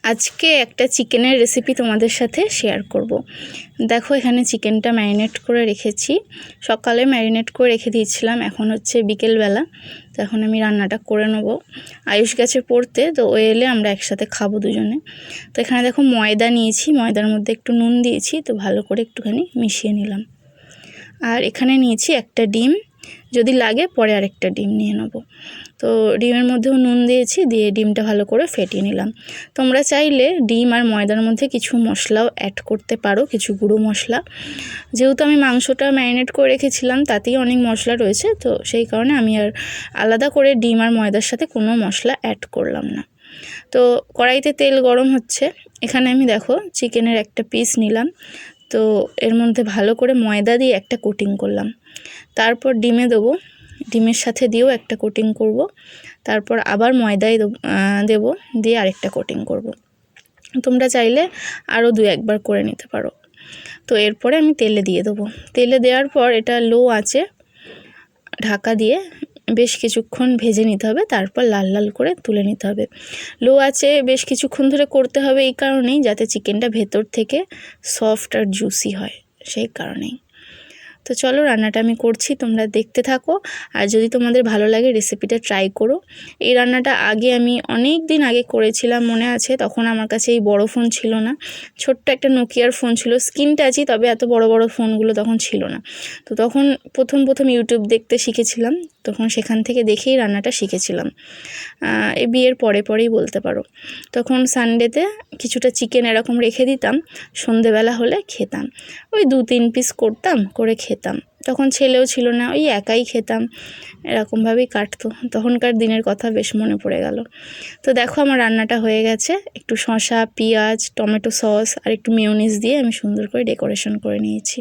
আজকে একটা চিকেনের রেসিপি তোমাদের সাথে শেয়ার করব। দেখো এখানে চিকেনটা ম্যারিনেট করে রেখেছি, সকালে ম্যারিনেট করে রেখে দিয়েছিলাম, এখন হচ্ছে বিকেলবেলা। তো এখন আমি রান্নাটা করে নেব। আয়ুষ গেছে পড়তে, তো ও এলে আমরা একসাথে খাবো দুজনে। তো এখানে দেখো ময়দা নিয়েছি, ময়দার মধ্যে একটু নুন দিয়েছি, তো ভালো করে একটুখানি মিশিয়ে নিলাম। আর এখানে নিয়েছি একটা ডিম, যদি লাগে পরে আরেকটা ডিম নিয়ে নেব। তো ডিমের মধ্যেও নুন দিয়েছি, দিয়ে ডিমটা ভালো করে ফেটিয়ে নিলাম। তোমরা চাইলে ডিম আর ময়দার মধ্যে কিছু মশলাও অ্যাড করতে পারো, কিছু গুঁড়ো মশলা। যেহেতু আমি মাংসটা ম্যারিনেট করে রেখেছিলাম, তাতেই অনেক মশলা রয়েছে, তো সেই কারণে আমি আর আলাদা করে ডিম আর ময়দার সাথে কোনো মশলা অ্যাড করলাম না। তো কড়াইতে তেল গরম হচ্ছে, এখানে আমি দেখো চিকেনের একটা পিস নিলাম, তো এর মধ্যে ভালো করে ময়দা দিয়ে একটা কোটিং করলাম। তারপর ডিমে দেবো, ডিমের সাথে দিয়েও একটা কোটিং করব। তারপর আবার ময়দায় দেবো, দিয়ে আরেকটা কোটিং করব। তোমরা চাইলে আরও 2-1 বার করে নিতে পারো। তো এরপরে আমি তেলে দিয়ে দেবো। তেলে দেওয়ার পর এটা লো আঁচে ঢাকা দিয়ে বেশ কিছুক্ষণ ভেজে নিতে হবে, তারপর লাল লাল করে তুলে নিতে হবে। লো আঁচে বেশ কিছুক্ষণ ধরে করতে হবে এই কারণেই, যাতে চিকেনটা ভেতর থেকে সফট আর জুসি হয়, সেই কারণেই। তো চলো রান্নাটা আমি করছি, তোমরা দেখতে থাকো। আর যদি তোমাদের ভালো লাগে রেসিপিটা ট্রাই করো। এই রান্নাটা আগে আমি অনেক দিন আগে করেছিলাম, মনে আছে। তখন আমার কাছে এই বড় ফোন ছিল না, ছোট্ট একটা নোকিয়ার ফোন ছিল, স্ক্রিন টাচই, তবে এত বড় বড় ফোনগুলো তখন ছিল না। তো তখন প্রথম ইউটিউব দেখতে শিখেছিলাম, তখন সেখান থেকে দেখেই রান্নাটা শিখেছিলাম। এই বিয়ের পরেই বলতে পারো। তখন সানডেতে কিছুটা চিকেন এরকম রেখে দিতাম, সন্ধেবেলা হলে খেতাম। ওই 2-3 পিস করতাম, করে খেতাম। তখন ছেলেও ছিল না, ওই একাই খেতাম, এরকমভাবেই কাটতো। তখনকার দিনের কথা বেশ মনে পড়ে গেল। তো দেখো আমার রান্নাটা হয়ে গেছে। একটু শসা, পেঁয়াজ, টমেটো সস আর একটু মেয়োনিজ দিয়ে আমি সুন্দর করে ডেকোরেশন করে নিয়েছি।